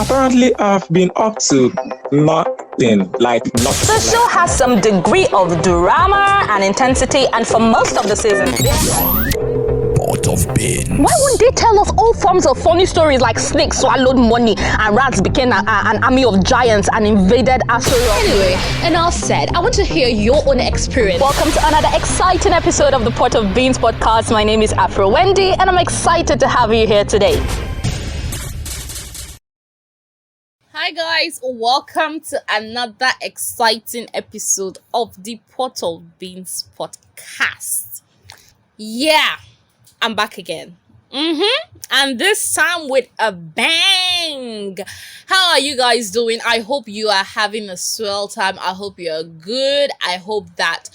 Apparently, I've been up to nothing, like nothing. The show has some degree of drama and intensity, and for most of the season, Pot of beans. why wouldn't they tell us all forms of funny stories like snakes swallowed money and rats became an army of giants and invaded Azeroth? Anyway, enough said. I want to hear your own experience. Welcome to another exciting episode of the Pot of Beans podcast. My name is Afro Wendy, and I'm excited to have you here today. Hi guys, welcome to another exciting episode of the Pot of Beans podcast. Yeah, I'm back again. And this time with a bang. How are you guys doing? I hope you are having a swell time. I hope you're good. I hope that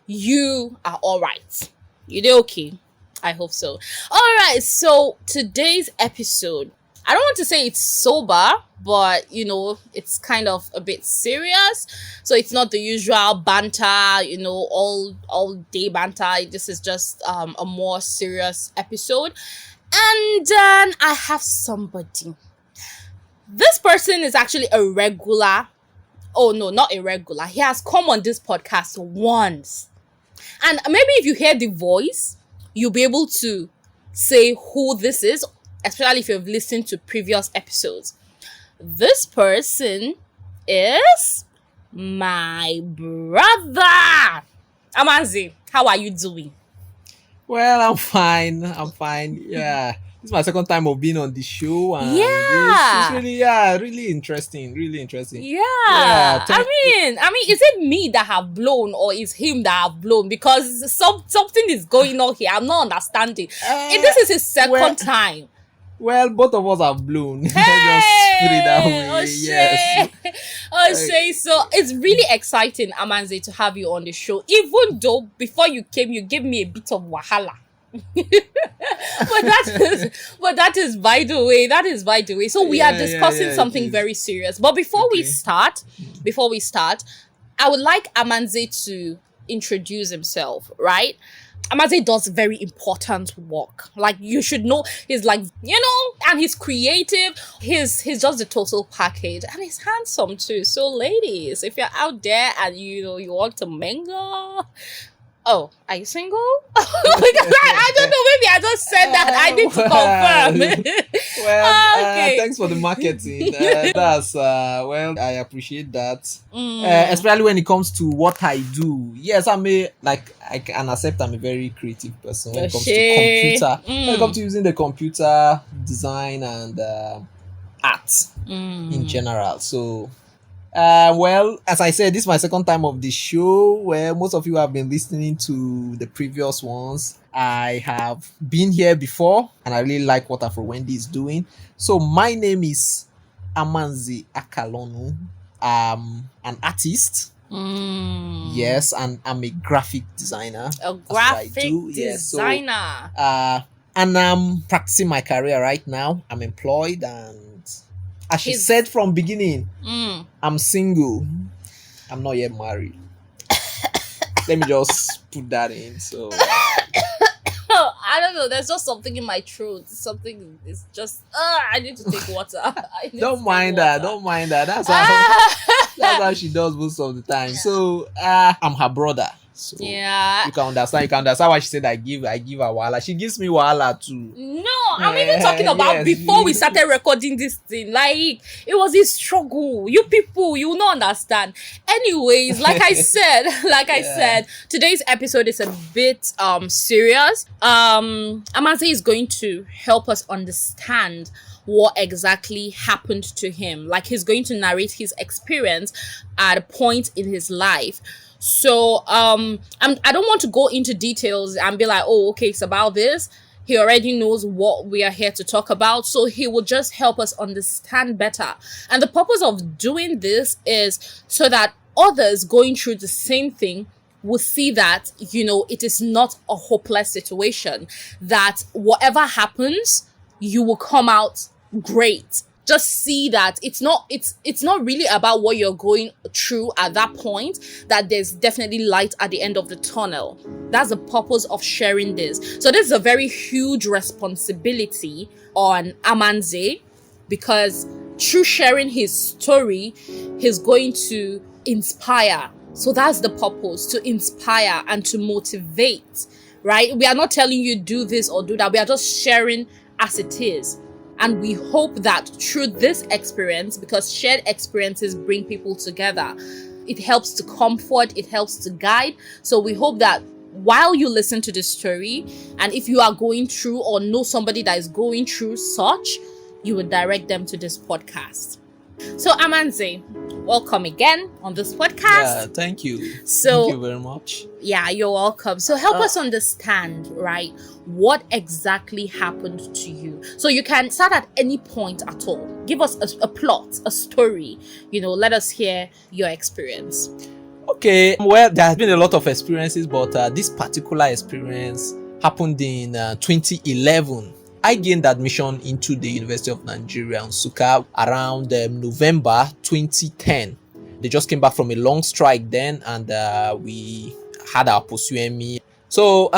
you are all right. You do okay? I hope so. All right, so today's episode, I don't want to say it's sober, but you know, it's kind of a bit serious. So it's not the usual banter, you know, all day banter. This is just a more serious episode. And then I have somebody. This person is actually a regular. Oh no, not a regular. He has come on this podcast once. And maybe if you hear the voice, you'll be able to say who this is, especially if you've listened to previous episodes. This person is my brother. Amanze, how are you doing? Well, I'm fine. Yeah. This is my second time of being on the show. And Yeah. It's really interesting. Yeah. I mean, is it me that have blown or is him that have blown? Because something is going on here. I'm not understanding. This is his second time. Well, both of us have blown. Let's just put it that way. Yes. Okay, so it's really exciting, Amanze, to have you on the show. Even though before you came, you gave me a bit of wahala. but that is by the way. So we are discussing something very serious. But before we start, I would like Amanze to introduce himself, right? Amanze does very important work. Like, you should know, he's like, you know, and he's creative. He's just the total package, and he's handsome too. So ladies, if you're out there and you know you want to mingle, oh, are you single? Because I don't know, maybe I just said that. I need to confirm. Well, thanks for the marketing. That's I appreciate that. Especially when it comes to what I do. Yes, I can accept I'm a very creative person when it comes to computer. When it comes to using the computer, design and art in general. So as I said, this is my second time of the show, where most of you have been listening to the previous ones. I have been here before, and I really like what Afro Wendy is doing. So my name is Amanze Akalonu. I'm an artist. Yes, and I'm a graphic designer. A graphic designer. And I'm practicing my career right now. I'm employed, and as she said from beginning, I'm single. I'm not yet married. Let me just put that in. So I don't know. There's just something in my throat. Something is just. I need to take water. Don't mind that. That's how she does most of the time. So I'm her brother. So yeah, you can understand why she said I give her wahala. She gives me wahala too. No, I'm even talking about before we started recording this thing. Like, it was a struggle. You people, you will not understand. Anyways, like I said, today's episode is a bit serious. Amanze is going to help us understand what exactly happened to him. Like, he's going to narrate his experience at a point in his life. So I don't want to go into details and be like, oh, okay, it's about this. He already knows what we are here to talk about. So he will just help us understand better. And the purpose of doing this is so that others going through the same thing will see that, you know, it is not a hopeless situation. That whatever happens, you will come out great. Just see that it's not really about what you're going through at that point, that there's definitely light at the end of the tunnel. That's the purpose of sharing this. So this is a very huge responsibility on Amanze, because through sharing his story, he's going to inspire. So that's the purpose, to inspire and to motivate, right? We are not telling you do this or do that. We are just sharing as it is. And we hope that through this experience, because shared experiences bring people together, it helps to comfort, it helps to guide. So we hope that while you listen to this story, and if you are going through or know somebody that is going through such, you would direct them to this podcast. So Amanze, welcome again on this podcast. Yeah, thank you. So, thank you very much. Yeah, you're welcome. So help us understand, right, what exactly happened to you. So you can start at any point at all. Give us a plot, a story. Let us hear your experience. Okay, well, there has been a lot of experiences, but this particular experience happened in 2011. I gained admission into the University of Nigeria, Nsukka, around November 2010. They just came back from a long strike then, and we had our post-UME. So,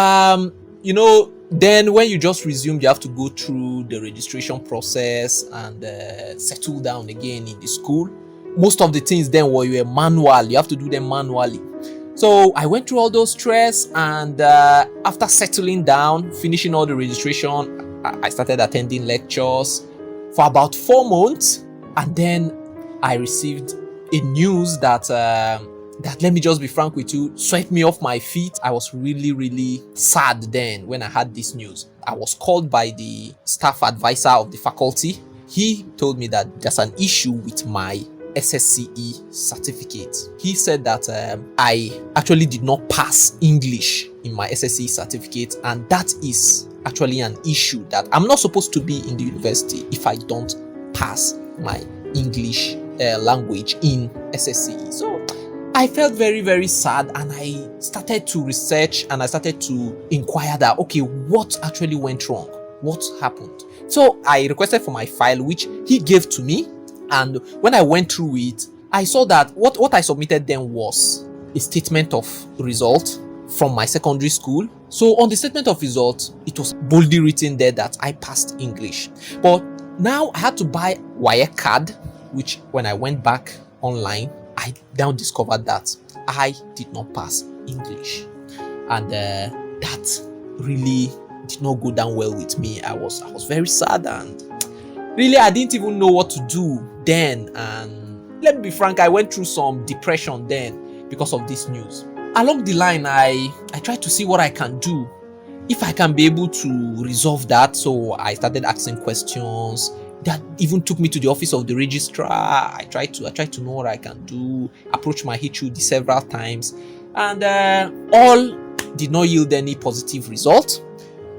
then when you just resume, you have to go through the registration process and settle down again in the school. Most of the things then were manual. You have to do them manually. So I went through all those stress, and after settling down, finishing all the registration, I started attending lectures for about 4 months, and then I received a news that let me just be frank with you, swept me off my feet. I was really, really sad then when I had this news. I was called by the staff advisor of the faculty. He told me that there's an issue with my SSCE certificate. He said that I actually did not pass English in my SSCE certificate, and that is actually an issue, that I'm not supposed to be in the university if I don't pass my English language in SSCE. So I felt very, very sad, and I started to research and I started to inquire that, okay, what actually went wrong? What happened? So I requested for my file, which he gave to me. And when I went through it, I saw that what I submitted then was a statement of result from my secondary school. So on the statement of result, it was boldly written there that I passed English. But now I had to buy wire card, which when I went back online, I now discovered that I did not pass English. And that really did not go down well with me. I was very sad, and really, I didn't even know what to do then. And let me be frank, I went through some depression then because of this news. Along the line, I tried to see what I can do, if I can be able to resolve that. So I started asking questions. That even took me to the office of the registrar. I tried to know what I can do, approach my HOD several times, and all did not yield any positive result.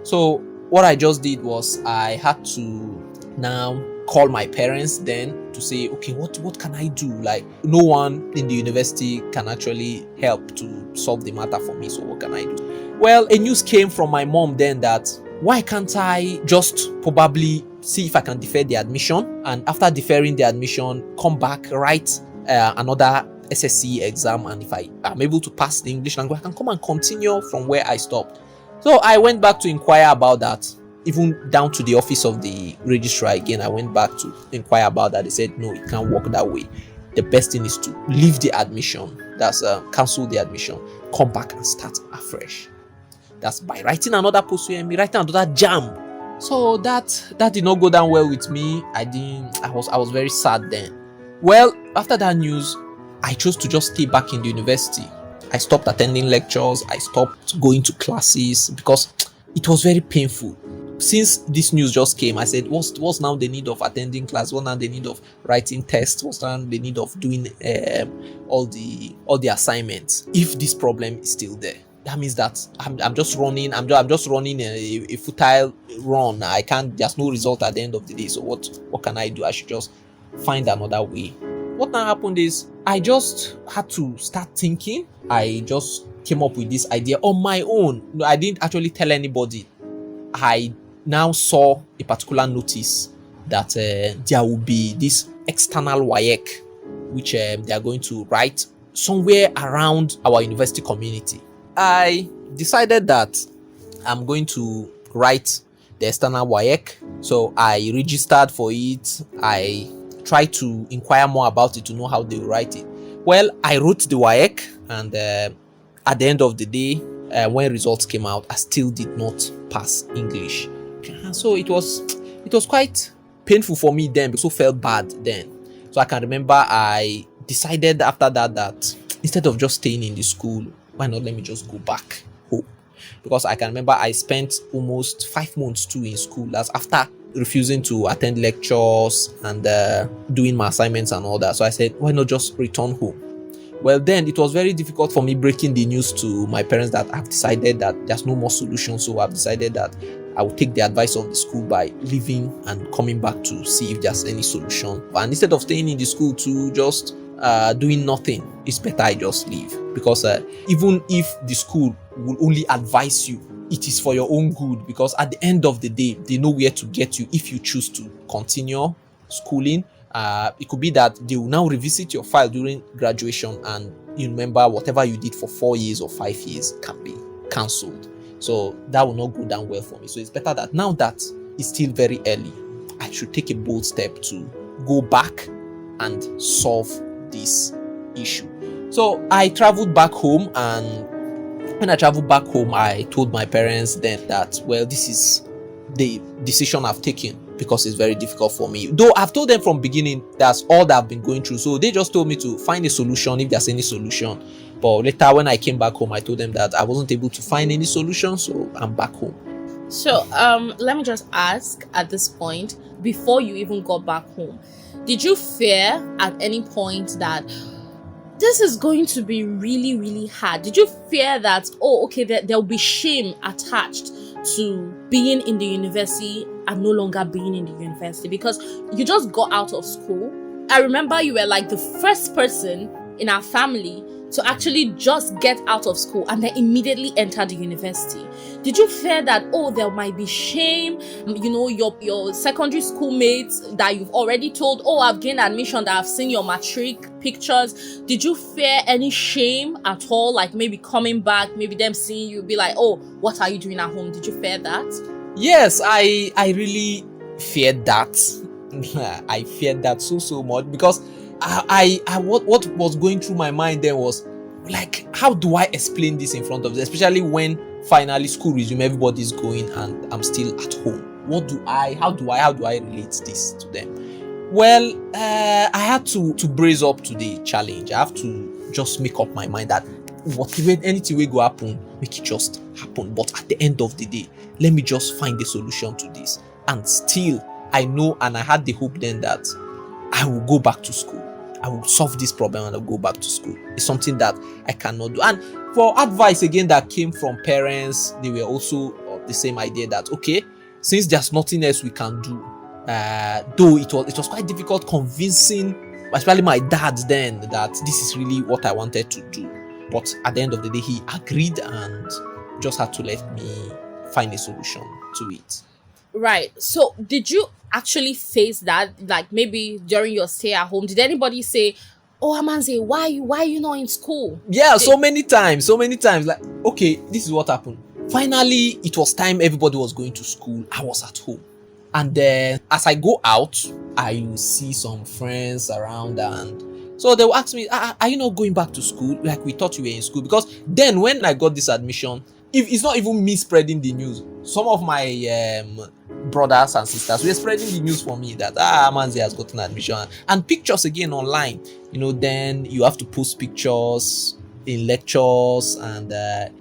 So what I just did was I had to now call my parents then to say, okay, what can I do? Like, no one in the university can actually help to solve the matter for me, so what can I do? Well, a news came from my mom then that why can't I just probably see if I can defer the admission, and after deferring the admission, come back, write another SSC exam, and if I am able to pass the English language, I can come and continue from where I stopped. So I went back to inquire about that, even down to the office of the registrar again. I went back to inquire about that. They said, no, it can't work that way. The best thing is to leave the admission, that's cancel the admission, come back and start afresh. That's by writing another post-UME, writing another jam. So that did not go down well with me. I was very sad then. Well, after that news, I chose to just stay back in the university. I stopped attending lectures. I stopped going to classes because it was very painful. Since this news just came, I said, what's now the need of attending class? What's now the need of writing tests? What's now the need of doing all the assignments? If this problem is still there, that means that I'm just running. I'm just running a futile run. There's no result at the end of the day. So what can I do? I should just find another way. What now happened is I just had to start thinking. I just came up with this idea on my own. I didn't actually tell anybody. I now saw a particular notice that there will be this external WAEC, which they are going to write somewhere around our university community. I decided that I'm going to write the external WAEC. So I registered for it. I try to inquire more about it to know how they write it. Well, I wrote the WAEC, and at the end of the day, when results came out, I still did not pass English. So it was quite painful for me then, because I felt bad then. So I can remember I decided after that instead of just staying in the school, why not let me just go back home? Because I can remember I spent almost 5 months too in school. That's after refusing to attend lectures and doing my assignments and all that. So I said, why not just return home? Well, then it was very difficult for me breaking the news to my parents that I've decided that there's no more solution. So I've decided that I will take the advice of the school by leaving and coming back to see if there's any solution. And instead of staying in the school to just doing nothing, it's better I just leave. Because even if the school will only advise you, it is for your own good, because at the end of the day, they know where to get you if you choose to continue schooling. It could be that they will now revisit your file during graduation, and you remember whatever you did for 4 years or 5 years can be cancelled. So that will not go down well for me. So it's better that now that it's still very early, I should take a bold step to go back and solve this issue. So I traveled back home, and when I traveled back home, I told my parents then that, well, this is the decision I've taken, because it's very difficult for me. Though I've told them from beginning that's all that I've been going through. So they just told me to find a solution if there's any solution. But later when I came back home, I told them that I wasn't able to find any solution, so I'm back home. So let me just ask at this point, before you even got back home, did you fear at any point that this is going to be really, really hard? Did you fear that, oh, okay, there'll be shame attached to being in the university and no longer being in the university because you just got out of school? I remember you were like the first person in our family to actually just get out of school and then immediately enter the university. Did you fear that, oh, there might be shame, your secondary school mates that you've already told, oh, I've gained admission, that I've seen your matric pictures? Did you fear any shame at all? Like maybe coming back, maybe them seeing you be like, oh, what are you doing at home? Did you fear that? Yes, I really feared that. I feared that so much, because I what was going through my mind then was like, how do I explain this in front of them, especially when finally school resume, everybody's going and I'm still at home. How do I relate this to them? Well, I had to brace up to the challenge. I have to just make up my mind that anything will go happen, make it just happen. But at the end of the day, let me just find a solution to this. And still, I know, and I had the hope then that I will go back to school. I will solve this problem and I'll go back to school. It's something that I cannot do. And for advice again that came from parents, they were also of the same idea that, okay, since there's nothing else we can do, though it was quite difficult convincing, especially my dad then, that this is really what I wanted to do. But at the end of the day, he agreed and just had to let me find a solution to it. Right. So did you actually face that, like maybe during your stay at home? Did anybody say, oh, Amanze, why are you not in school? Yeah, so many times. Like, okay, this is what happened. Finally, it was time everybody was going to school. I was at home. And then as I go out, I will see some friends around, and so they will ask me, are you not going back to school? Like, we thought you were in school. Because then when I got this admission, if it's not even me spreading the news, some of my brothers and sisters were spreading the news for me that Amanze has gotten admission, and pictures again online. Then you have to post pictures in lectures and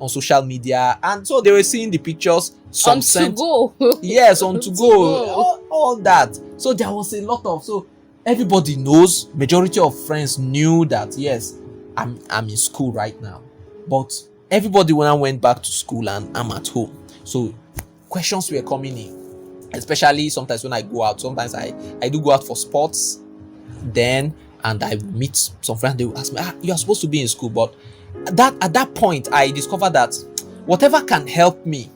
on social media, and so they were seeing the pictures. Some sent, go. yes, on to go, all that. So there was a lot of, so everybody knows. Majority of friends knew that yes, I'm in school right now, but everybody when I went back to school and I'm at home. So questions were coming in, especially sometimes when I go out. Sometimes I do go out for sports then, and I meet some friends. They will ask me, you are supposed to be in school. But at that point, I discovered that whatever can help me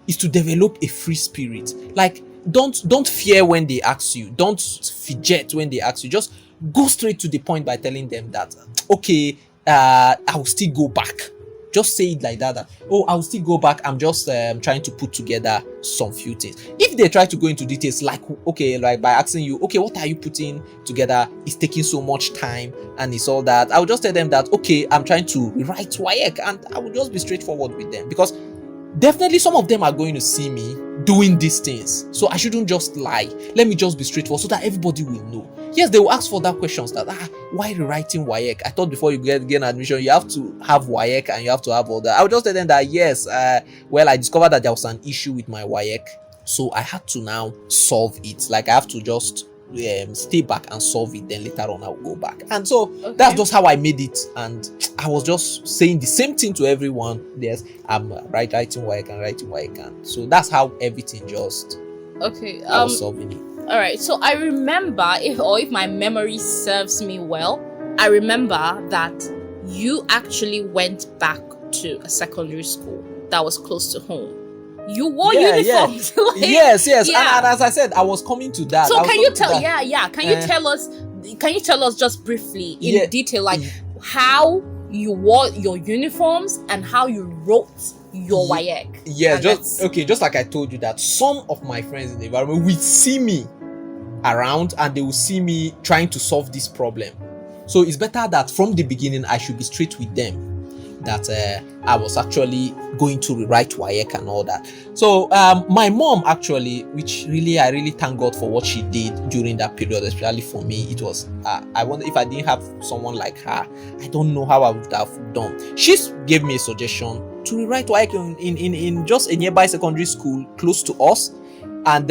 is to develop a free spirit. Like, don't fear when they ask you. Don't fidget when they ask you. Just go straight to the point by telling them that, okay, I will still go back. just say it like that, oh, I'll still go back, I'm just trying to put together some few things. If they try to go into details, like, okay, like by asking you, okay, what are you putting together, it's taking so much time and it's all that, I will just tell them that, okay, I'm trying to rewrite WAEC, and I will just be straightforward with them, because definitely some of them are going to see me doing these things, so I shouldn't just lie. Let me just be straightforward so that everybody will know. Yes, they will ask for that questions that, why rewriting WAEC? I thought before you get an admission, you have to have WAEC and you have to have all that. I would just tell them that, yes, well, I discovered that there was an issue with my WAEC, so I had to now solve it. Like, I have to just stay back and solve it, then later on I'll go back. And so that's just how I made it, and I was just saying the same thing to everyone. Yes, I'm writing WAEC and writing WAEC, and so that's how everything just I was solving it. All right, so I remember, if my memory serves me well, I remember that you actually went back to a secondary school that was close to home. You wore uniforms. Like, yes. And as I said, I was coming to that. So can you tell? Can you tell us just briefly in detail, like how you wore your uniforms and how you wrote your WAEC? Yeah, just like I told you, that some of my friends in the environment will see me around and they will see me trying to solve this problem. So it's better that from the beginning I should be straight with them that I was actually going to rewrite WAEC and all that. So my mom actually, which really I really thank God for what she did during that period, especially for me. It was I wonder if I didn't have someone like her, I don't know how I would have done. She gave me a suggestion to rewrite WAEC in just a nearby secondary school close to us. And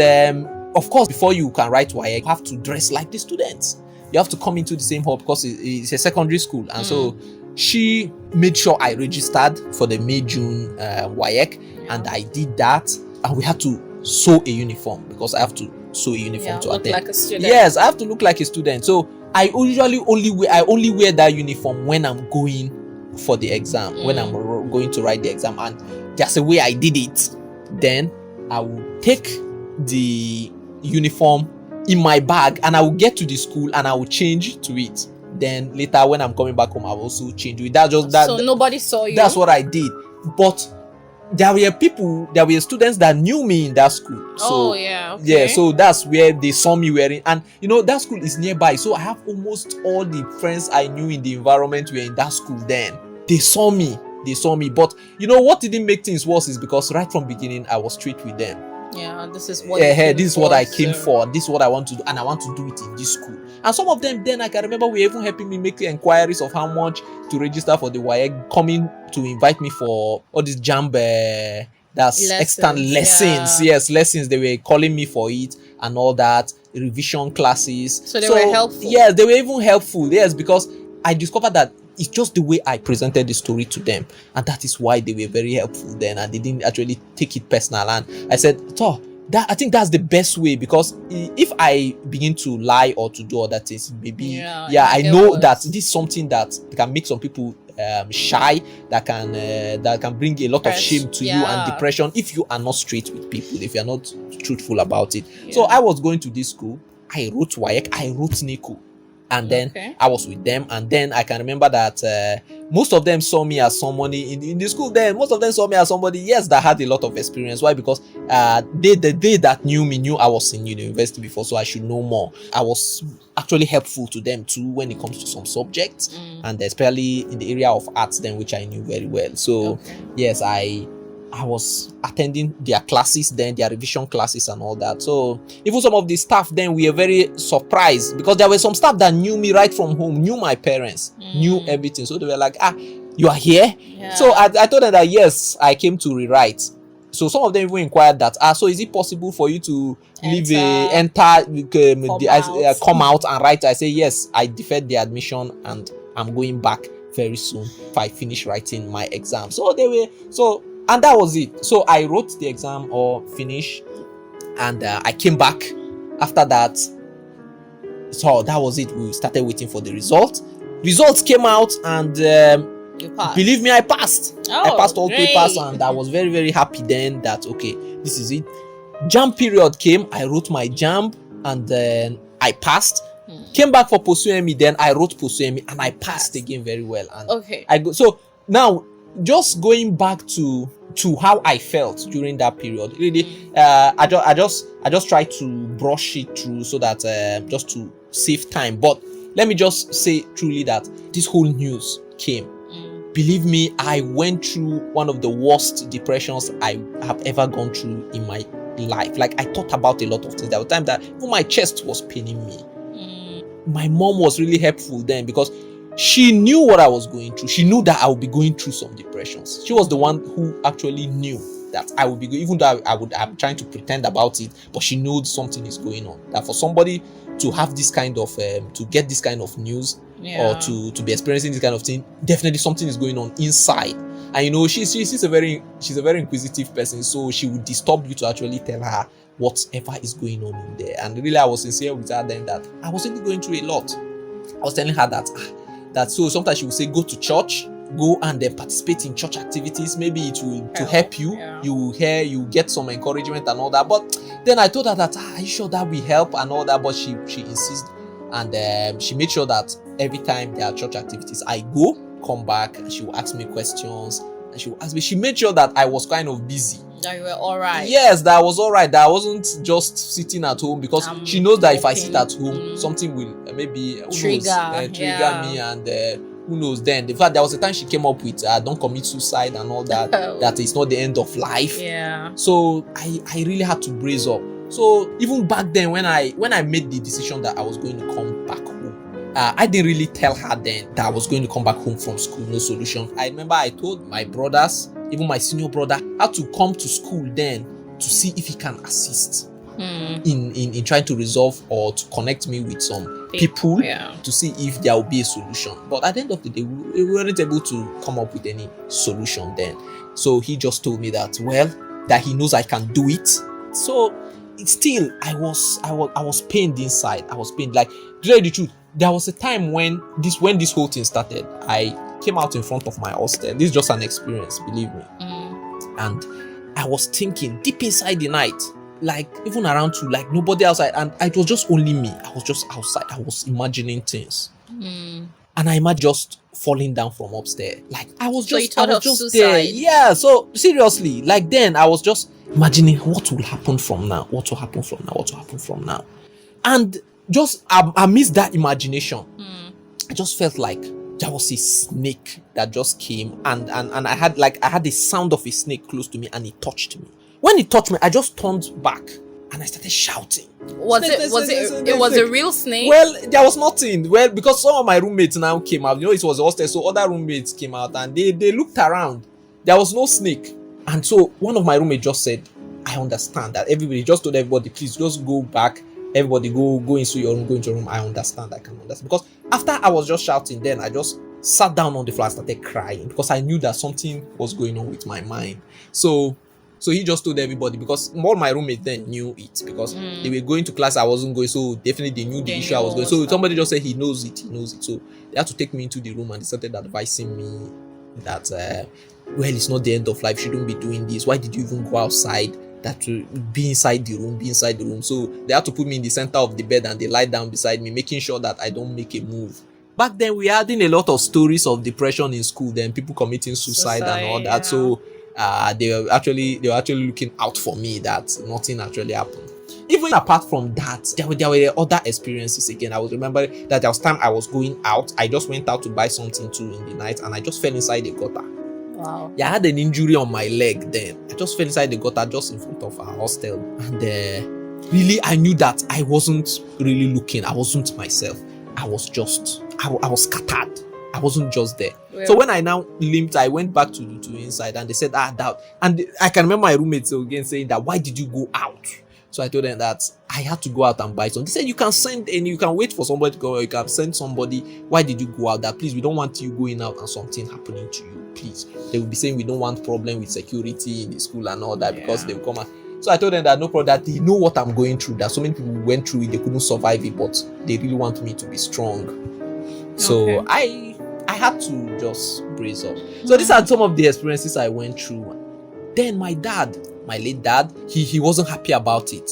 of course, before you can write WAEC, you have to dress like the students. You have to come into the same hall because it's a secondary school. And so she made sure I registered for the May-June WAEC, and I did that. And we had to sew a uniform because I have to sew a uniform to look attend. like a student. Yes, I have to look like a student. So I usually only wear that uniform when I'm going for the exam, when I'm going to write the exam. And there's a way I did it. Then I will take the uniform in my bag and I will get to the school and I will change to it. Then later when I'm coming back home, I will also change to it. That's just that. So nobody saw you. That's what I did. But there were students that knew me in that school. So so that's where they saw me wearing. And that school is nearby, so I have almost all the friends I knew in the environment were in that school then. They saw me. But what didn't make things worse is because right from beginning I was straight with them. Yeah, this is what this is what I came for. This is what I want to do, and I want to do it in this school. And some of them, then I can remember, were even helping me make the inquiries of how much to register for the WAEC, coming to invite me for all these JAMB, that's extant lessons. Yes, lessons. They were calling me for it and all that, revision classes. So they were helpful. Yes, they were even helpful. Yes, because I discovered that it's just the way I presented the story to them, and that is why they were very helpful then, and they didn't actually take it personal. And I said, I think that's the best way, because if I begin to lie or to do other things, maybe I know that this is something that can make some people shy, that can bring a lot of shame to you and depression if you are not straight with people, if you are not truthful about it. So I was going to this school, I wrote WAEC, I wrote NICU. And then I was with them, and then I can remember that most of them saw me as somebody in the school. Then most of them saw me as somebody, yes, that had a lot of experience. Why? Because they that knew me knew I was in university before, so I should know more. I was actually helpful to them too when it comes to some subjects, and especially in the area of arts, then, which I knew very well. So yes, I was attending their classes then, their revision classes and all that. So even some of the staff then were very surprised, because there were some staff that knew me right from home, knew my parents, knew everything. So they were like, you are here? So I told them that yes, I came to rewrite. So some of them even inquired that, so is it possible for you to come out and write? I say yes, I deferred the admission and I'm going back very soon if I finish writing my exam. And that was it. So I wrote the exam or finished, and I came back after that. So that was it. We started waiting for the result. Results came out, and believe me, I passed. I passed all papers, and I was very, very happy then that, okay, this is it. JAMB period came. I wrote my JAMB, and then I passed. Came back for post-UME, then I wrote post-UME, and I passed again very well. And so now, just going back to how I felt during that period, really, I just try to brush it through so that just to save time. But let me just say truly that this whole news came. Believe me, I went through one of the worst depressions I have ever gone through in my life. Like, I thought about a lot of things. There was time that even my chest was paining me. My mom was really helpful then because she knew what I was going through. She knew that I would be going through some depressions. She was the one who actually knew that I would be going, even though I'm trying to pretend about it, but she knew something is going on. That for somebody to have this kind of to get this kind of news, or to be experiencing this kind of thing, definitely something is going on inside. And you know, she's a very inquisitive person, so she would disturb you to actually tell her whatever is going on in there. And really, I was sincere with her then that I was really going through a lot. I was telling her that so sometimes she would say, go to church, go and then participate in church activities. Maybe it will to help you. You get some encouragement and all that. But then I told her that, are you sure that will help and all that? But she insisted, and she made sure that every time there are church activities, I go, come back, and she will ask me questions, and she will ask me. She made sure that I was kind of busy. That you were all right. Yes, that I was all right. That I wasn't just sitting at home, because she knows that if I sit at home, something will maybe trigger me, and who knows then. In fact, there was a time she came up with don't commit suicide and all that. That is not the end of life. Yeah. So I really had to brace up. So even back then, when I made the decision that I was going to come back home, I didn't really tell her then that I was going to come back home from school, no solution. I remember I told my brothers, even my senior brother, had to come to school then to see if he can assist in trying to resolve or to connect me with some people to see if there will be a solution. But at the end of the day, we weren't able to come up with any solution then. So he just told me that, well, that he knows I can do it. So it's still, I was pained inside. I was pained. Like, to tell you the truth, there was a time when this whole thing started, I came out in front of my hostel. This is just an experience, believe me. And I was thinking deep inside the night, like even around 2, like nobody outside, and it was just only me. I was just outside. I was imagining things, and I imagined just falling down from upstairs. Like I was just suicide. there. Yeah. So seriously, like then I was just imagining what will happen from now. What will happen from now? What will happen from now? And just amidst that imagination, I just felt like there was a snake that just came, and I had the sound of a snake close to me, and it touched me. When it touched me, I just turned back and I started shouting. Was it a real snake? Well, there was nothing. Well, because some of my roommates now came out. You know, it was a hostel, so other roommates came out and they looked around. There was no snake. And so one of my roommates just said, I understand that. Everybody just told everybody, please just go back. Everybody go into your room, go into your room. I understand, I can understand. Because after I was just shouting, then I just sat down on the floor and started crying because I knew that something was going on with my mind. So he just told everybody, because all my roommates then knew it, because they were going to class, I wasn't going, so definitely they knew the issue I was going. So somebody just said he knows it. So they had to take me into the room and they started advising me that well, it's not the end of life, you shouldn't be doing this. Why did you even go outside? That to be inside the room. So they had to put me in the center of the bed and they lied down beside me, making sure that I don't make a move. Back then we had a lot of stories of depression in school, then people committing suicide and all that. So they were actually looking out for me, that nothing actually happened. Even apart from that, there were other experiences again. I was remember that there was time I was going out. I just went out to buy something too in the night, and I just fell inside the gutter. Wow. Yeah, I had an injury on my leg then. I just fell inside the gutter just in front of our hostel. And really, I knew that I wasn't really looking. I wasn't myself. I was scattered. I wasn't just there. Yeah. So when I now limped, I went back to inside, and they said, that. And I can remember my roommates again saying that, why did you go out? So I told them that I had to go out and buy something. They said, you can send and you can wait for somebody to go, or you can send somebody. Why did you go out? That please, we don't want you going out and something happening to you. Please. They will be saying we don't want problem with security in the school and all that, because they will come out. So I told them that no problem, that they know what I'm going through, that so many people went through it, they couldn't survive it, but they really want me to be strong. So I had to just brace up. So these are some of the experiences I went through. Then my late dad, he wasn't happy about it.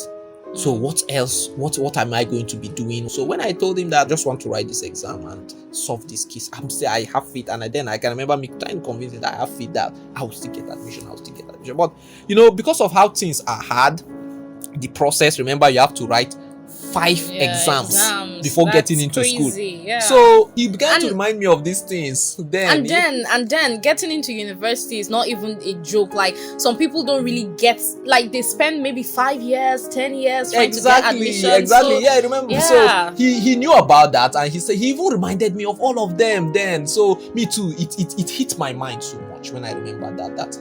So what else? What am I going to be doing? So when I told him that I just want to write this exam and solve this case, I'm saying I have faith, and then I can remember me trying to convince him that I have faith that I will still get admission. But because of how things are hard, the process. Remember, you have to write 5 exams before getting into school. Yeah. So he began to remind me of these things. Then getting into university is not even a joke. Like, some people don't really get, like, they spend maybe 5 years, 10 years trying to get admission. Exactly. So, yeah, I remember. Yeah. So he knew about that, and he said he even reminded me of all of them then. So me too. It hit my mind so much when I remember that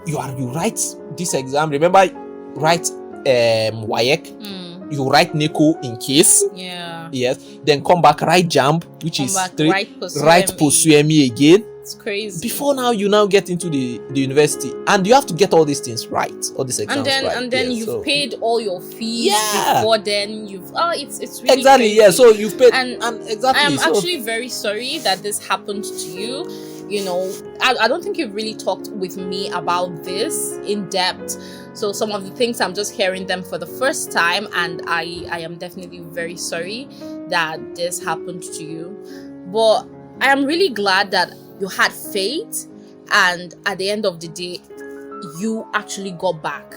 you write this exam. Remember, write WAEC. You write NECO in case. Yeah. Yes. Then come back, write JAMB, which is write POSUME again. It's crazy. Before now, you now get into the university, and you have to get all these things right, all these exams right. And then you've paid all your fees before then. It's really exactly crazy. Yeah. So you've paid, and exactly. I'm actually very sorry that this happened to you. I don't think you've really talked with me about this in depth. So some of the things, I'm just hearing them for the first time, and I am definitely very sorry that this happened to you. But I am really glad that you had faith, and at the end of the day, you actually got back.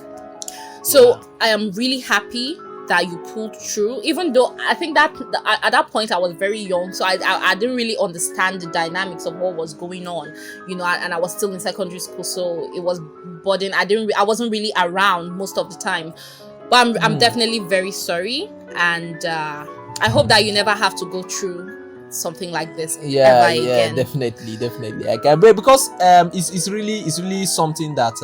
So I am really happy that you pulled through, even though I think that at that point I was very young, so I didn't really understand the dynamics of what was going on, and I was still in secondary school, so it was burden. I wasn't really around most of the time, but I'm definitely very sorry, and I hope that you never have to go through something like this ever again. Definitely I can, because it's really something that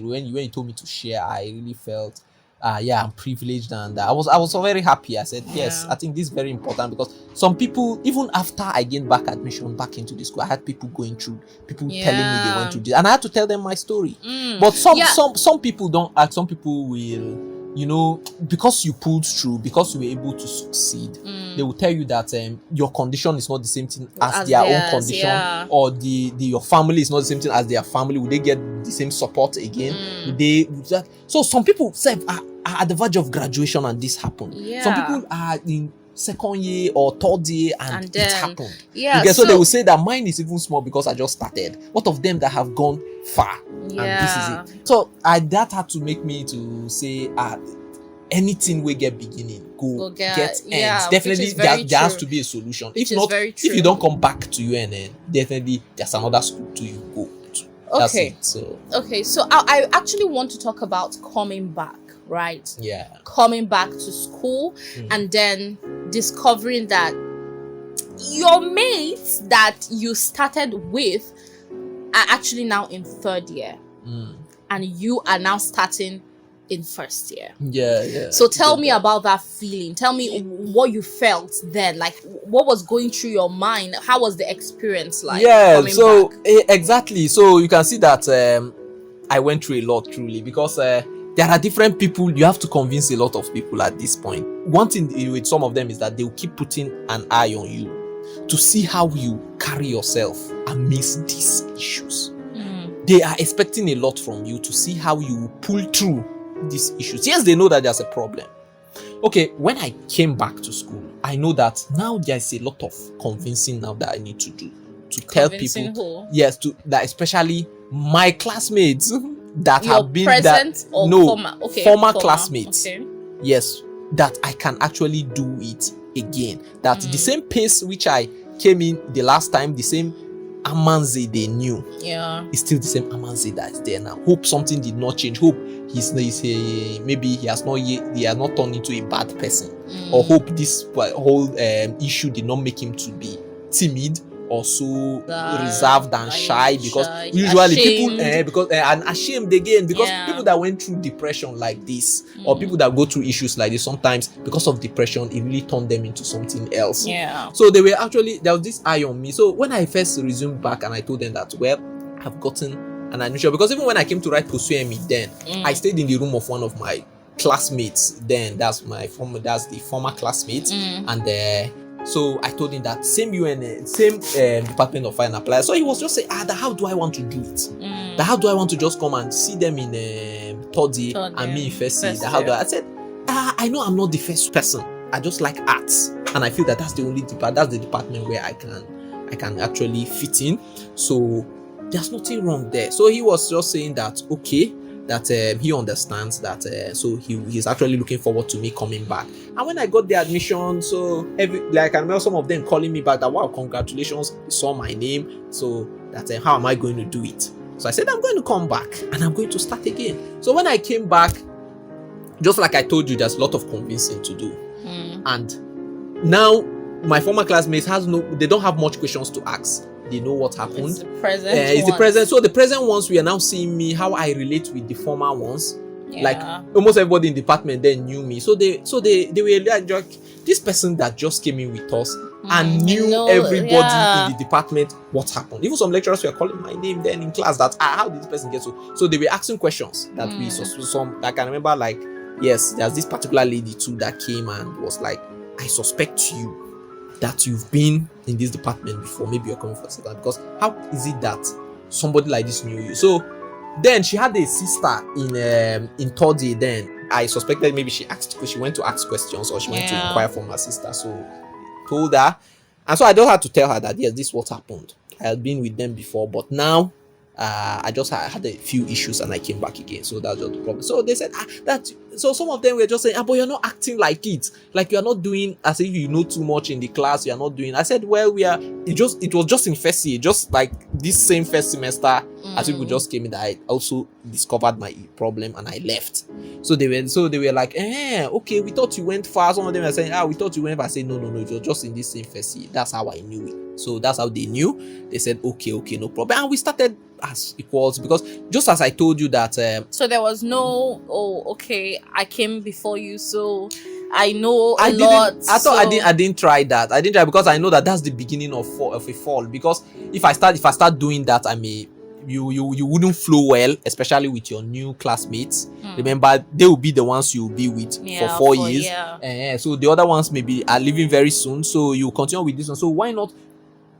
when you told me to share, I really felt I'm privileged, and I was so very happy. I said yes, I think this is very important, because some people, even after I gained back admission back into the school, I had people going through, people telling me they went through this, and I had to tell them my story. But some people don't act. Some people will, because you pulled through, because you were able to succeed, they will tell you that your condition is not the same thing as their own condition, or your family is not the same thing as their family. Will they get the same support again? So some people say are at the verge of graduation and this happened. Some people are in second year or third year and it happened. So they will say that mine is even small because I just started. What of them that have gone far? And this is it. So that had to make me to say anything we get beginning, go get ends. Definitely there has to be a solution. If not, if you don't come back to UNN, definitely there's another school to you go to. Okay. So I actually want to talk about coming back, right? Yeah. Coming back to school and then discovering that your mates that you started with are actually now in third year. And you are now starting in first year. So tell me about that feeling. Tell me what you felt then. Like, what was going through your mind? How was the experience like? So exactly. So you can see that I went through a lot, truly, because there are different people. You have to convince a lot of people at this point. One thing with some of them is that they will keep putting an eye on you to see how you carry yourself amidst these issues. They are expecting a lot from you to see how you will pull through these issues. Yes, they know that there's a problem. Okay, when I came back to school, I know that now there's a lot of convincing now that I need to do to tell people. Who? Yes, to that, especially my classmates that Your have been present or former classmates. Okay. Yes, that I can actually do it again. That the same pace which I came in the last time, the same Amanze they knew, it's still the same Amanze that is there now. Hope something did not change. Hope maybe he has not turned into a bad person, or hope this whole issue did not make him to be timid or so reserved and shy, because usually people and ashamed again, because people that went through depression like this, or people that go through issues like this, sometimes because of depression it really turned them into something else. So there was this eye on me. So when I first resumed back and I told them that, well, I've gotten an admission, because even when I came to write POSUME then, I stayed in the room of one of my classmates then. That's the former classmate. And so I told him that same Department of Fire and Apply. So he was just saying, how do I want to do it? How do I want to just come and see them in third year and me in first year? I said, I know I'm not the first person. I just like arts, and I feel that that's the only that's the department where I can actually fit in. So there's nothing wrong there. So he was just saying that okay, that he understands that, so he's actually looking forward to me coming back. And when I got the admission, so like I remember some of them calling me back that wow, congratulations, you saw my name. So that how am I going to do it? So I said I'm going to come back and I'm going to start again. So when I came back, just like I told you, there's a lot of convincing to do. And now my former classmates they don't have much questions to ask. They know what happened. It's the present. It's the present. So the present ones, we are now seeing me, how I relate with the former ones. Yeah. Like almost everybody in the department then knew me. So they were like, this person that just came in with us and knew everybody in the department, what happened. Even some lecturers were calling my name then in class that how did this person get so they were asking questions that we saw. Some I can remember, like, yes, there's this particular lady too that came and was like, I suspect you that you've been in this department before. Maybe you're coming for a second, because how is it that somebody like this knew you? So then she had a sister in third year. Then I suspected maybe she went to ask questions, or she went to inquire from her sister. So I told her, and so I just had to tell her that yes, this is what happened. I had been with them before, but now I just had a few issues and I came back again. So that's just the problem. So they said so some of them were just saying, but you're not acting like it. Like you're not doing as if you know too much in the class. You're not doing. I said, well, it was just in first year, just like this same first semester, as people just came in, that I also discovered my problem and I left. So they were like, okay, we thought you went far. Some of them were saying, we thought you went far. I said, no, it was just in this same first year. That's how I knew it. So that's how they knew. They said, okay, no problem. And we started as equals, because just as I told you that so there was no okay, I came before you, so I know a lot. I didn't try that. I didn't try because I know that that's the beginning of a fall. Because if I start doing that, I may you wouldn't flow well, especially with your new classmates. Remember, they will be the ones you will be with for 4 years. So the other ones maybe are leaving very soon. So you continue with this one. So why not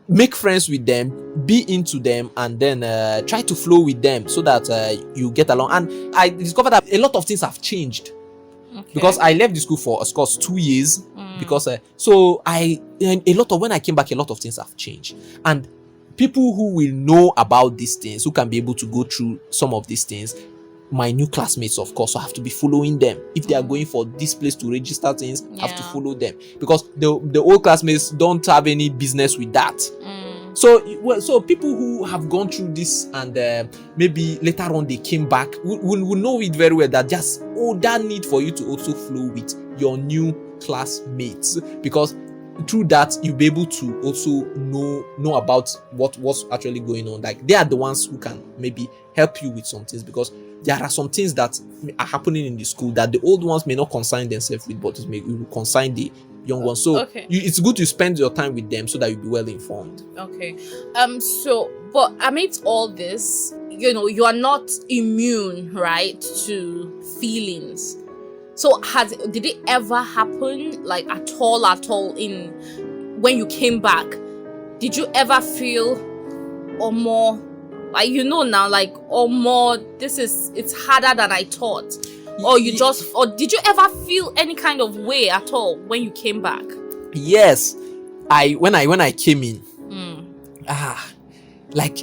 make friends with them, be into them, and then try to flow with them so that you get along. And I discovered that a lot of things have changed. Because I left the school for, of course, 2 years. Because when I came back, a lot of things have changed. And people who will know about these things, who can be able to go through some of these things, my new classmates, of course, so I have to be following them. If they are going for this place to register things, I have to follow them, because the old classmates don't have any business with that. So people who have gone through this and maybe later on they came back will know it very well, that just that need for you to also flow with your new classmates, because through that you'll be able to also know about what's actually going on. Like, they are the ones who can maybe help you with some things, because there are some things that are happening in the school that the old ones may not concern themselves with, but it will concern the young ones. So it's good to spend your time with them so that you'll be well informed. Okay. So, but amidst all this, you are not immune, right, to feelings. So did it ever happen, like at all in when you came back? Did you ever feel or more like now, like, or more, it's harder than I thought? Or or did you ever feel any kind of way at all when you came back? Yes. When I came in, like,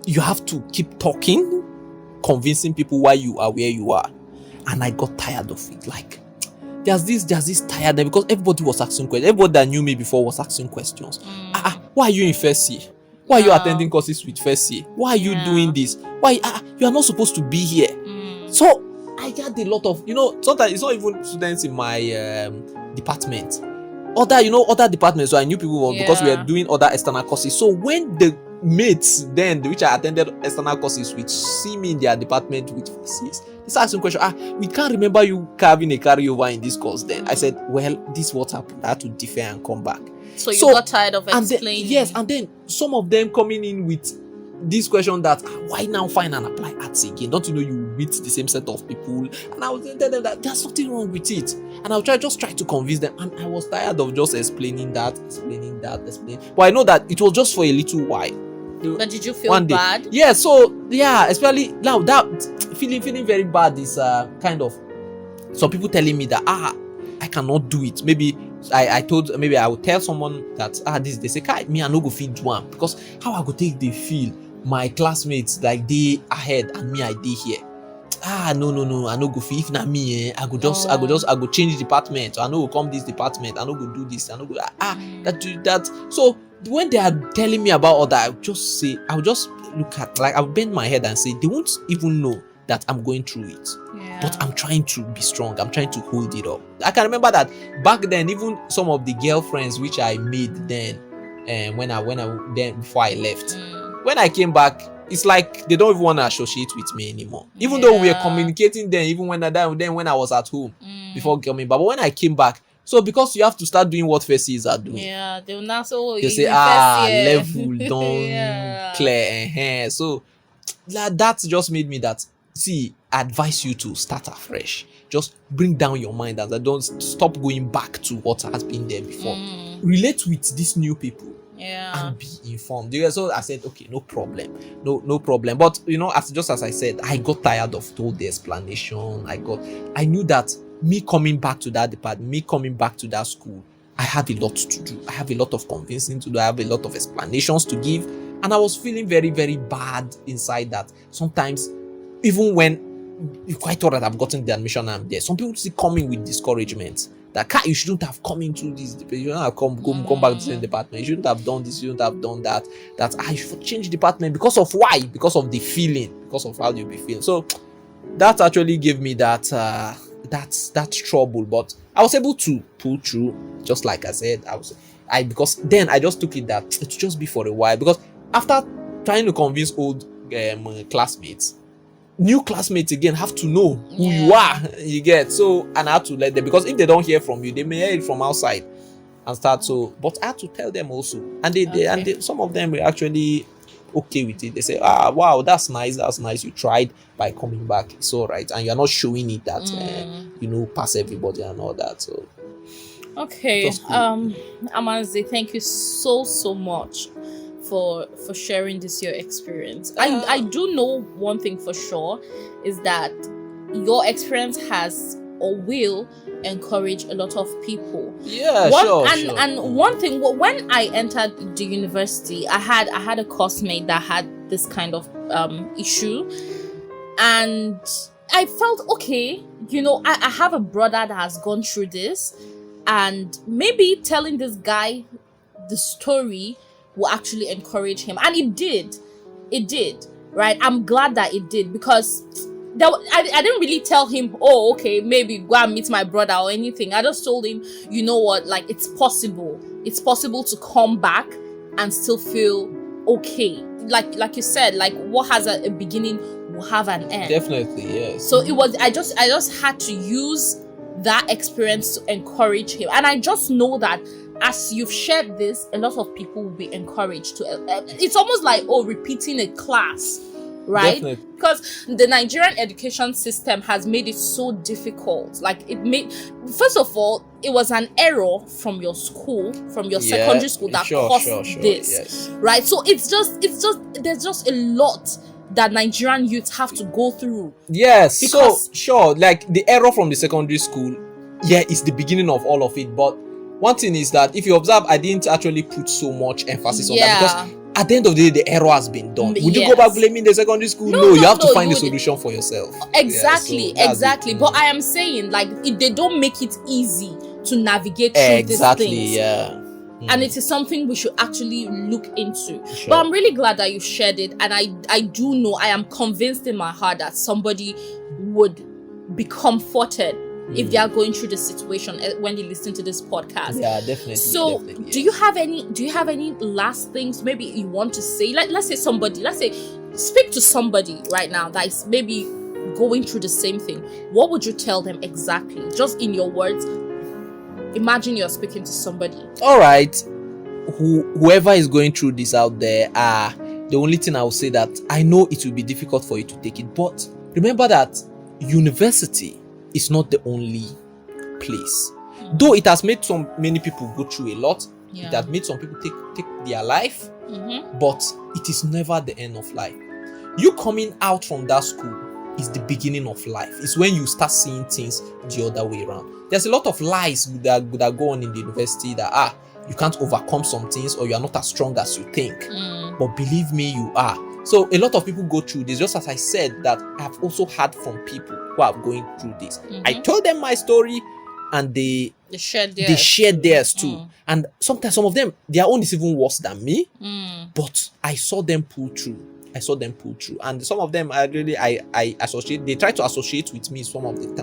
you have to keep talking, convincing people why you are where you are. And I got tired of it. Like, there's this tiredness, because everybody was asking questions. Everybody that knew me before was asking questions. Why are you in first year? Why are you attending courses with first year? Why are you doing this? Why you are not supposed to be here? So I got a lot of, sometimes it's not even students in my department. Other departments, so I knew people because we were doing other external courses. So when the mates then, which I attended external courses with, see me in their department with first years, they start asking questions. We can't remember you having a carryover in this course then. I said, well, this is what happened. I had to defer and come back. So you got tired of explaining. Yes, and then some of them coming in with this question that, why now find and apply arts again? Don't you know you meet the same set of people? And I was telling them that there's nothing wrong with it. And I'll try to convince them. And I was tired of just explaining that. But I know that it was just for a little while. But did you feel bad? Yeah, especially now, that feeling very bad is kind of some people telling me that cannot do it. Maybe I would tell someone that this, they say, "Kai, me I no go fit do am," because how I go take the feel my classmates like they ahead and me I dey here. No, I no go fit. If na me, I go change department. I no go come this department. I no go do this. I no go that. So when they are telling me about all that, I will just look at, like, I'll bend my head and say, they won't even know that I'm going through it. Yeah. But I'm trying to be strong. I'm trying to hold it up. I can remember that back then, even some of the girlfriends which I made then, before I left, when I came back, it's like they don't even want to associate with me anymore. Even though we were communicating then, even when I was at home before coming back. But when I came back, so because you have to start doing what first years are doing. Yeah, they'll now say, They say, level don't clear. So that just made me that, see, I advise you to start afresh. Just bring down your mind and don't stop going back to what has been there before. Relate with these new people. Yeah. And be informed. So I said, okay, no problem. No problem. But as I said, I got tired of all the explanation. I knew that me coming back to that department, me coming back to that school, I have a lot to do. I have a lot of convincing to do. I have a lot of explanations to give. And I was feeling very, very bad inside that. Sometimes, even when you quite thought that I've gotten the admission and I'm there, some people still coming with discouragement. That you shouldn't have come into this department. You shouldn't have come back to the same department. You shouldn't have done this. You shouldn't have done that. That I should change department because of why? Because of the feeling. Because of how you'll be feeling. So that actually gave me that trouble. But I was able to pull through. Just like I said, because then I just took it that it should just be for a while. Because after trying to convince old classmates, new classmates again have to know who you are, you get. So, and I had to let them, because if they don't hear from you, they may hear it from outside and start. So, but I had to tell them also, and they some of them were actually okay with it. They say, wow, that's nice, you tried by coming back, it's all right, and you're not showing it that pass everybody and all that. So okay, cool. Amanze, thank you so much for sharing this your experience. I do know one thing for sure, is that your experience has or will encourage a lot of people. Sure. And one thing, when I entered the university, I had a classmate that had this kind of issue, and I felt okay, I have a brother that has gone through this, and maybe telling this guy the story will actually encourage him. And it did, right? I'm glad that it did, because I didn't really tell him, oh, okay, maybe go and meet my brother or anything. I just told him, you know what, like, it's possible to come back and still feel okay. Like you said, like, what has a beginning will have an end. Definitely, yes. So it was, I just had to use that experience to encourage him. And I just know that as you've shared this, a lot of people will be encouraged to. It's almost like repeating a class, right? Definitely. Because the Nigerian education system has made it so difficult. Like, first of all, it was an error from your school, from your secondary school, that caused this, yes. Right? So it's just there's just a lot that Nigerian youths have to go through. Yes, because, so sure, like the error from the secondary school, is the beginning of all of it. But one thing is that if you observe, I didn't actually put so much emphasis on that, because at the end of the day, the error has been done. Would you go back blaming the secondary school? No, you have to find the solution for yourself. Exactly, exactly. But I am saying, like, they don't make it easy to navigate through these things. And it is something we should actually look into. Sure. But I'm really glad that you shared it, and I do know, I am convinced in my heart that somebody would be comforted if they are going through the situation when they listen to this podcast. Yeah, definitely. So, do you have any last things maybe you want to say? Let's say speak to somebody right now that is maybe going through the same thing. What would you tell them exactly? Just in your words. Imagine you're speaking to somebody. All right. Whoever is going through this out there, the only thing I will say that I know it will be difficult for you to take it, but remember that university is not the only place. Though it has made many people go through a lot, it has made some people take their life, but it is never the end of life. You coming out from that school, is the beginning of life. It's when you start seeing things the other way around. There's a lot of lies that go on in the university that you can't overcome some things, or you are not as strong as you think. But believe me, you are. So a lot of people go through this, just as I said, that I've also heard from people who are going through this. I told them my story, and they shared theirs too. And sometimes some of them, their own is even worse than me. But I saw them pull through. And some of them I associate, they try to associate with me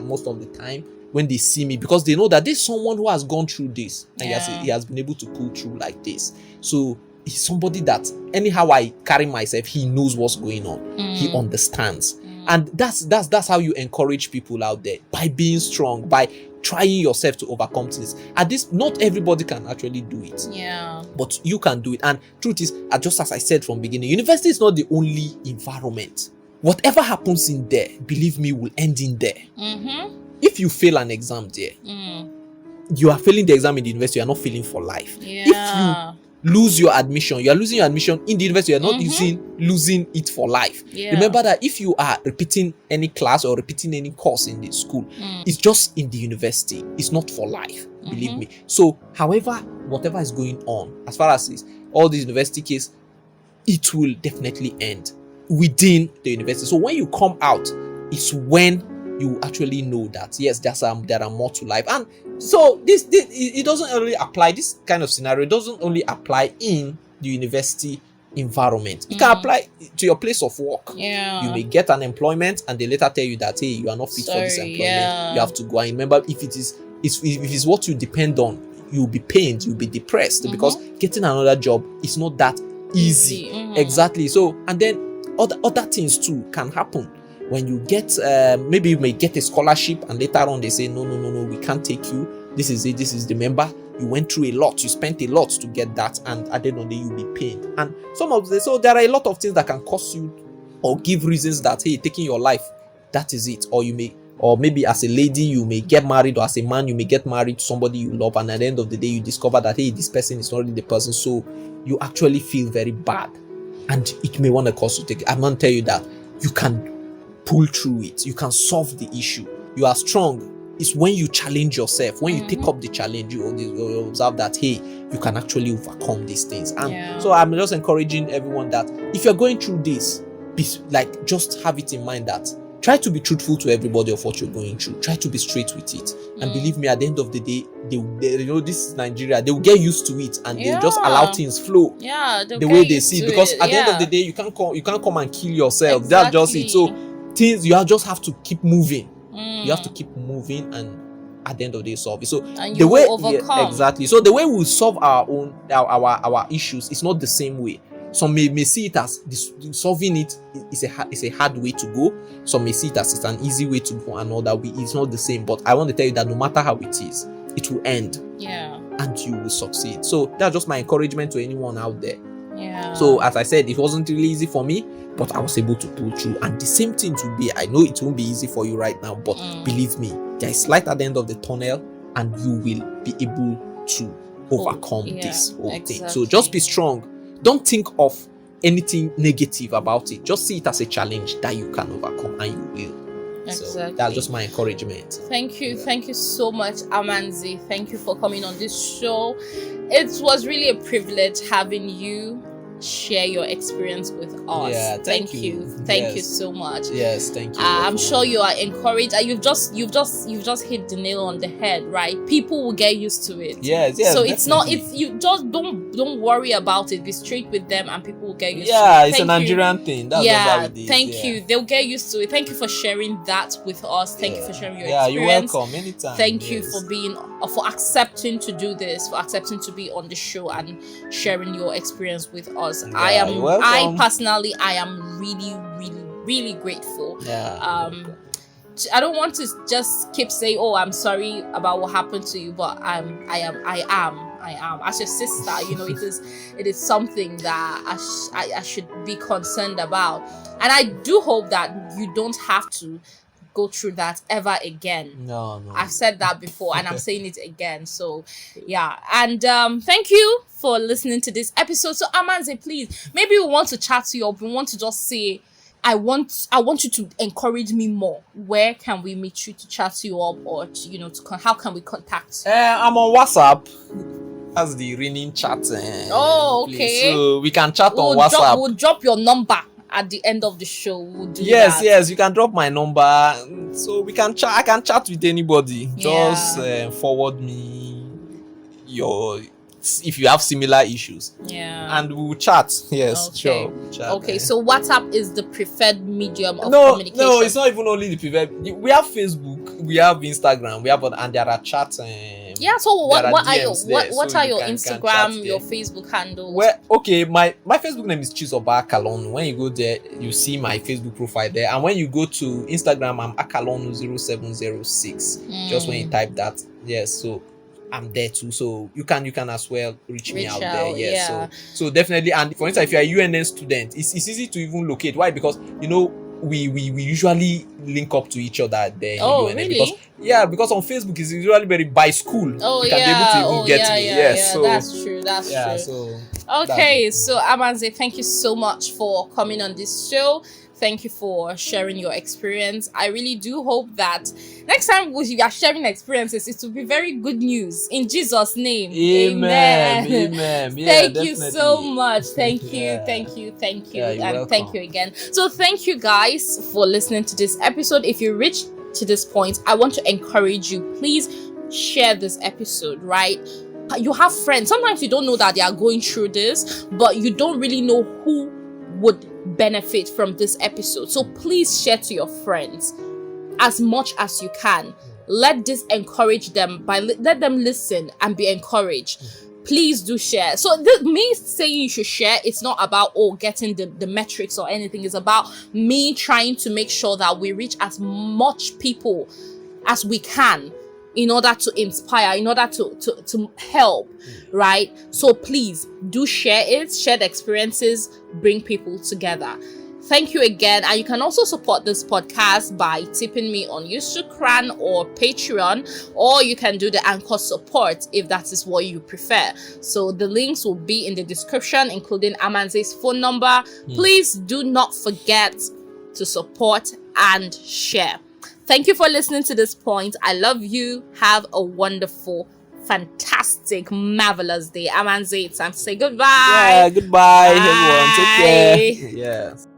most of the time when they see me, because they know that there's someone who has gone through this, and he has been able to pull through like this. So he's somebody that anyhow I carry myself, he knows what's going on. He understands. And that's how you encourage people out there, by being strong, by trying yourself to overcome things. At this, not everybody can actually do it. Yeah. But you can do it. And truth is, just as I said from beginning, university is not the only environment. Whatever happens in there, believe me, will end in there. If you fail an exam there, you are failing the exam in the university, you are not failing for life. If you lose your admission, you are losing your admission in the university, you are not losing it for life. Remember that if you are repeating any class or repeating any course in the school, it's just in the university, it's not for life. Believe me. So however, whatever is going on, as far as all these university case, it will definitely end within the university. So when you come out, it's when you actually know that yes, there are more to life. And so this it doesn't only apply, this kind of scenario doesn't only apply in the university environment. It can apply to your place of work. You may get an employment, and they later tell you that, hey, you are not fit for this employment. You have to go. And remember, if it's what you depend on, you'll be pained, you'll be depressed, because getting another job is not that easy. Exactly. So, and then other things too can happen. When you get, maybe you may get a scholarship, and later on they say, no, we can't take you. This is it. This is the member. You went through a lot. You spent a lot to get that, and at the end of the day, you'll be paid. And so there are a lot of things that can cause you, or give reasons that, hey, taking your life, that is it. Or maybe as a lady, you may get married, or as a man, you may get married to somebody you love, and at the end of the day, you discover that, hey, this person is not really the person. So you actually feel very bad, and it may want to cause you to take. I'm going to tell you that you can pull through it. You can solve the issue. You are strong. It's when you challenge yourself, when you take up the challenge, you observe that, hey, you can actually overcome these things. And so I'm just encouraging everyone that if you're going through this, just have it in mind that try to be truthful to everybody of what you're going through. Try to be straight with it. And believe me, at the end of the day, they this is Nigeria. They will get used to it, and they'll just allow things flow the way they see it. Because at the end of the day, you can't come and kill yourself. Exactly. That's just it. So things, you just have to keep moving. You have to keep moving, and at the end of the day, solve it. So the way exactly. So the way we solve our issues is not the same way. Some may see it as solving it is a hard way to go. Some may see it as it's an easy way to go. Another way, it's not the same. But I want to tell you that no matter how it is, it will end. And you will succeed. So that's just my encouragement to anyone out there. So as I said, it wasn't really easy for me, but I was able to pull through. And the same thing to be, I know it won't be easy for you right now, but believe me, there is light at the end of the tunnel, and you will be able to overcome this whole thing. So just be strong. Don't think of anything negative about it. Just see it as a challenge that you can overcome, and you will. So that's just my encouragement. Thank you. Thank you so much, Amanze. Thank you for coming on this show. It was really a privilege having you share your experience with us. Thank you. Thank you so much. Yes, thank you. I'm sure you are encouraged. You've just hit the nail on the head, right? People will get used to it. Yes. So you just don't worry about it. Be straight with them, and people will get used to it. Yeah, it's a Nigerian thing. That's how it is. Thank you. They'll get used to it. Thank you for sharing that with us. Thank you for sharing your experience. Yeah, you're welcome anytime. Thank you for accepting to do this, for accepting to be on the show and sharing your experience with us. I personally am really, really, really grateful. I don't want to just keep saying, oh, I'm sorry about what happened to you, but I am as your sister. It is something that I should be concerned about, and I do hope that you don't have to go through that ever again. No. I've said that before, and I'm saying it again. So and thank you for listening to this episode. So Amanze, please, maybe we want to chat to you, or we want to just say I want you to encourage me more. Where can we meet you to chat you up, or to, how can we contact? I'm on WhatsApp. That's the reigning chat. Oh, place. okay. So we can chat on WhatsApp. We'll drop your number at the end of the show. We'll do yes, that. yes. You can drop my number, so we can chat. I can chat with anybody. Yeah. Just forward me if you have similar issues. Yeah. And we'll chat. Yes, Okay. sure. We'll chat, Okay, so WhatsApp is the preferred medium of no, communication. no, it's not even only the preferred. We have Facebook, we have Instagram, and there are chats. Yeah, so what are your DMs there, what so are you your can Instagram, chat your there. Facebook handles? Well, okay, my Facebook name is Chizoba Akalonu. When you go there, you see my Facebook profile there. And when you go to Instagram, I'm Akalonu0706. Just when you type that, yes, so I'm there too. So you can as well reach me out there. Yes. yeah. So definitely, and for instance, if you're a UNN student, it's easy to even locate. Why? Because we usually link up to each other there in Oh, UNN. really? Because on Facebook it's usually very by school. Oh, you can yeah. be able to even get me. Yes. So that's true. That's true. So Okay, so Amanze, thank you so much for coming on this show. Thank you for sharing your experience. I really do hope that next time we are sharing experiences, it will be very good news. In Jesus' name. Amen. Amen. Amen. Yeah, Thank you definitely. so much. Thank you. Yeah. Thank you. Yeah, you're and thank welcome. you again. So thank you guys for listening to this episode. If you reached to this point, I want to encourage you, please share this episode, right? You have friends. Sometimes you don't know that they are going through this, but you don't really know who would benefit from this episode. So please share to your friends as much as you can. Let this encourage them let them listen and be encouraged. Please do share. So me saying you should share, it's not about getting the metrics or anything. It's about me trying to make sure that we reach as much people as we can in order to inspire, in order to help, right? So please do share it, share the experiences, bring people together. Thank you again. And you can also support this podcast by tipping me on Instagram or Patreon, or you can do the Anchor support if that is what you prefer. So the links will be in the description, including Amanze's phone number. Please do not forget to support and share. Thank you for listening to this point. I love you. Have a wonderful, fantastic, marvelous day. Amanze, it's time to say goodbye. Yeah, goodbye, everyone. Bye. Take care. Yes.